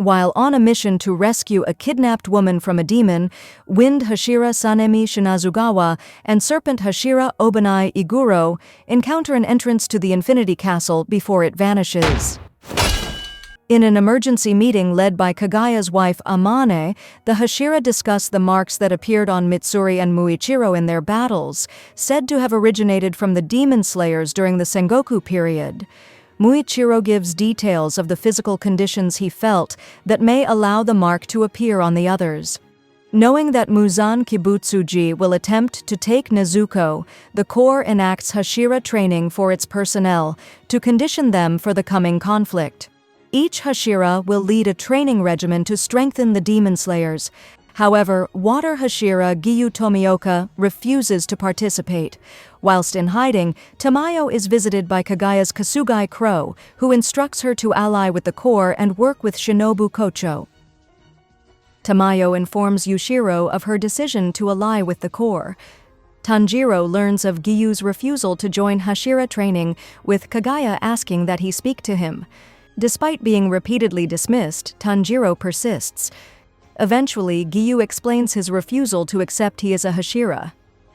While on a mission to rescue a kidnapped woman from a demon, Wind Hashira Sanemi Shinazugawa and Serpent Hashira Obanai Iguro encounter an entrance to the Infinity Castle before it vanishes. In an emergency meeting led by Kagaya's wife Amane, the Hashira discuss the marks that appeared on Mitsuri and Muichiro in their battles, said to have originated from the demon slayers during the Sengoku period. Muichiro gives details of the physical conditions he felt that may allow the mark to appear on the others. Knowing that Muzan Kibutsuji will attempt to take Nezuko, the Corps enacts Hashira training for its personnel to condition them for the coming conflict. Each Hashira will lead a training regimen to strengthen the demon slayers. However, Water Hashira Giyu Tomioka refuses to participate. Whilst in hiding, Tamayo is visited by Kagaya's Kasugai Crow, who instructs her to ally with the Corps and work with Shinobu Kocho. Tamayo informs Yushiro of her decision to ally with the Corps. Tanjiro learns of Giyu's refusal to join Hashira training, with Kagaya asking that he speak to him. Despite being repeatedly dismissed, Tanjiro persists. Eventually, Giyu explains his refusal to accept he is a Hashira.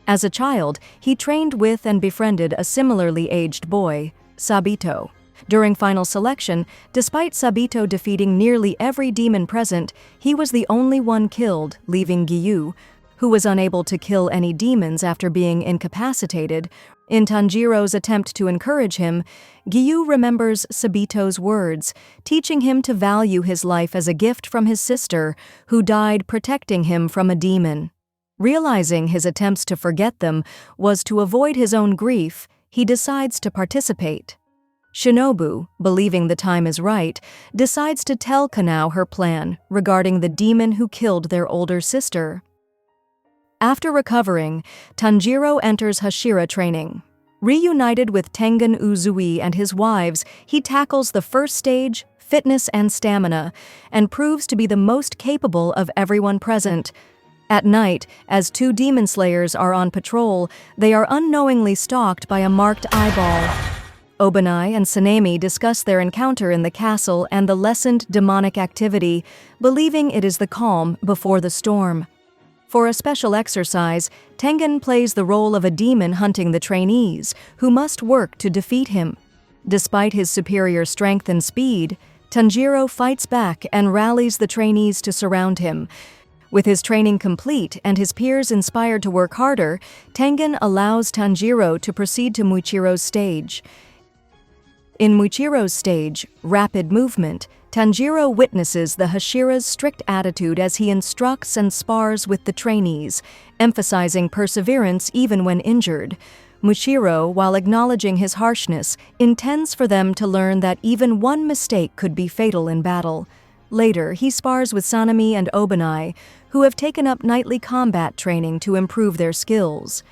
As a child, he trained with and befriended a similarly aged boy, Sabito. During final selection, despite Sabito defeating nearly every demon present, he was the only one killed, leaving Giyu, who was unable to kill any demons after being incapacitated. In Tanjiro's attempt to encourage him, Giyu remembers Sabito's words, teaching him to value his life as a gift from his sister, who died protecting him from a demon. Realizing his attempts to forget them was to avoid his own grief, he decides to participate. Shinobu, believing the time is right, decides to tell Kanao her plan regarding the demon who killed their older sister. After recovering, Tanjiro enters Hashira training. Reunited with Tengen Uzui and his wives, he tackles the first stage, fitness and stamina, and proves to be the most capable of everyone present. At night, as two demon slayers are on patrol, they are unknowingly stalked by a marked eyeball. Obanai and Sanemi discuss their encounter in the castle and the lessened demonic activity, believing it is the calm before the storm. For a special exercise, Tengen plays the role of a demon hunting the trainees, who must work to defeat him. Despite his superior strength and speed, Tanjiro fights back and rallies the trainees to surround him. With his training complete and his peers inspired to work harder, Tengen allows Tanjiro to proceed to Muichiro's stage. In Muichiro's stage, Rapid Movement, Tanjiro witnesses the Hashira's strict attitude as he instructs and spars with the trainees, emphasizing perseverance even when injured. Muichiro, while acknowledging his harshness, intends for them to learn that even one mistake could be fatal in battle. Later, he spars with Sanemi and Obanai, who have taken up nightly combat training to improve their skills.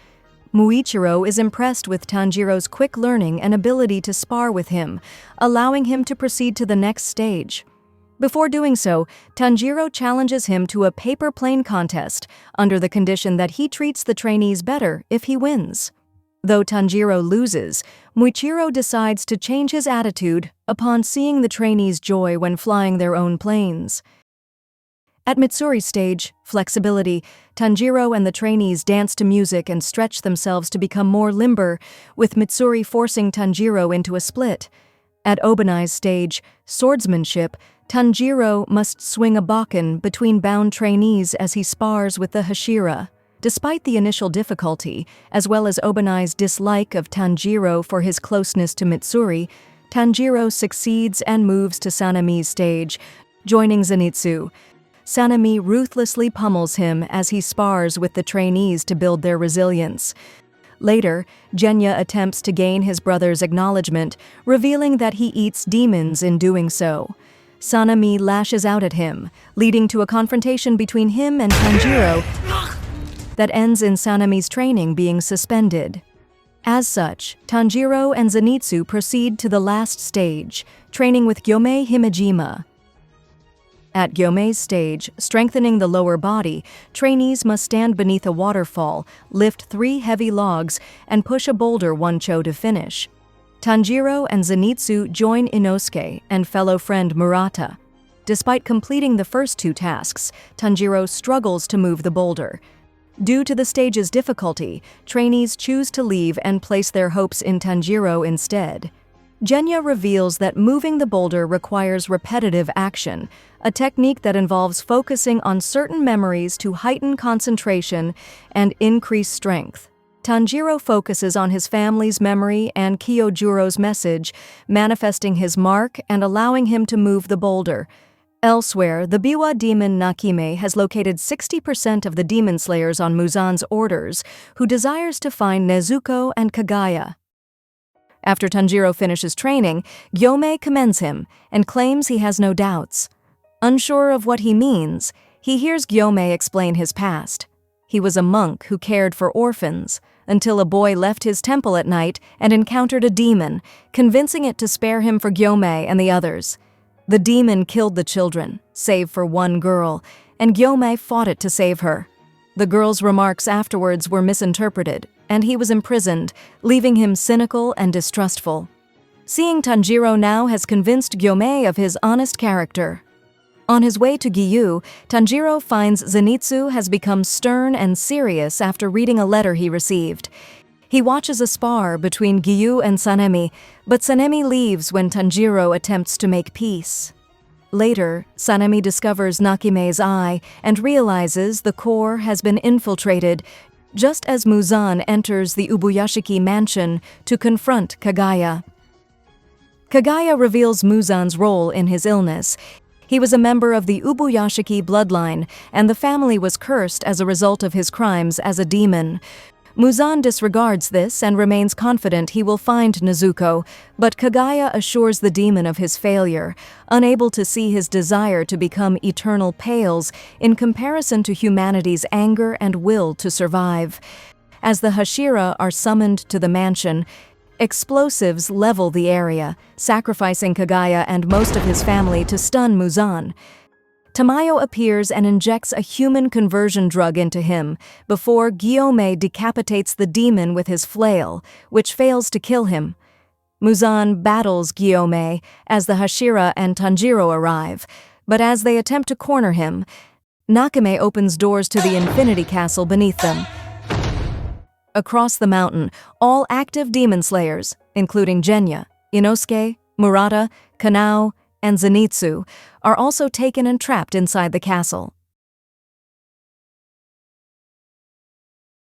Muichiro is impressed with Tanjiro's quick learning and ability to spar with him, allowing him to proceed to the next stage. Before doing so, Tanjiro challenges him to a paper plane contest, under the condition that he treats the trainees better if he wins. Though Tanjiro loses, Muichiro decides to change his attitude upon seeing the trainees' joy when flying their own planes. At Mitsuri's stage, Flexibility, Tanjiro and the trainees dance to music and stretch themselves to become more limber, with Mitsuri forcing Tanjiro into a split. At Obanai's stage, Swordsmanship, Tanjiro must swing a bakken between bound trainees as he spars with the Hashira. Despite the initial difficulty, as well as Obanai's dislike of Tanjiro for his closeness to Mitsuri, Tanjiro succeeds and moves to Sanemi's stage, joining Zenitsu. Sanemi ruthlessly pummels him as he spars with the trainees to build their resilience. Later, Genya attempts to gain his brother's acknowledgement, revealing that he eats demons in doing so. Sanemi lashes out at him, leading to a confrontation between him and Tanjiro that ends in Sanemi's training being suspended. As such, Tanjiro and Zenitsu proceed to the last stage, training with Gyomei Himejima. At Gyomei's stage, strengthening the lower body, trainees must stand beneath a waterfall, lift 3 heavy logs, and push a boulder 1 cho to finish. Tanjiro and Zenitsu join Inosuke and fellow friend Murata. Despite completing the first 2 tasks, Tanjiro struggles to move the boulder. Due to the stage's difficulty, trainees choose to leave and place their hopes in Tanjiro instead. Genya reveals that moving the boulder requires repetitive action, a technique that involves focusing on certain memories to heighten concentration and increase strength. Tanjiro focuses on his family's memory and Kyojuro's message, manifesting his mark and allowing him to move the boulder. Elsewhere, the Biwa demon Nakime has located 60% of the demon slayers on Muzan's orders, who desires to find Nezuko and Kagaya. After Tanjiro finishes training, Gyomei commends him and claims he has no doubts. Unsure of what he means, he hears Gyomei explain his past. He was a monk who cared for orphans, until a boy left his temple at night and encountered a demon, convincing it to spare him for Gyomei and the others. The demon killed the children, save for one girl, and Gyomei fought it to save her. The girl's remarks afterwards were misinterpreted, and he was imprisoned, leaving him cynical and distrustful. Seeing Tanjiro now has convinced Gyomei of his honest character. On his way to Giyu, Tanjiro finds Zenitsu has become stern and serious after reading a letter he received. He watches a spar between Giyu and Sanemi, but Sanemi leaves when Tanjiro attempts to make peace. Later, Sanemi discovers Nakime's eye and realizes the core has been infiltrated, just as Muzan enters the Ubuyashiki mansion to confront Kagaya. Kagaya reveals Muzan's role in his illness. He was a member of the Ubuyashiki bloodline, and the family was cursed as a result of his crimes as a demon. Muzan disregards this and remains confident he will find Nezuko, but Kagaya assures the demon of his failure, unable to see his desire to become eternal pales in comparison to humanity's anger and will to survive. As the Hashira are summoned to the mansion, explosives level the area, sacrificing Kagaya and most of his family to stun Muzan. Tamayo appears and injects a human conversion drug into him before Gyomei decapitates the demon with his flail, which fails to kill him. Muzan battles Gyomei as the Hashira and Tanjiro arrive, but as they attempt to corner him, Nakime opens doors to the Infinity Castle beneath them. Across the mountain, all active demon slayers, including Genya, Inosuke, Murata, Kanao, and Zenitsu, are also taken and trapped inside the castle.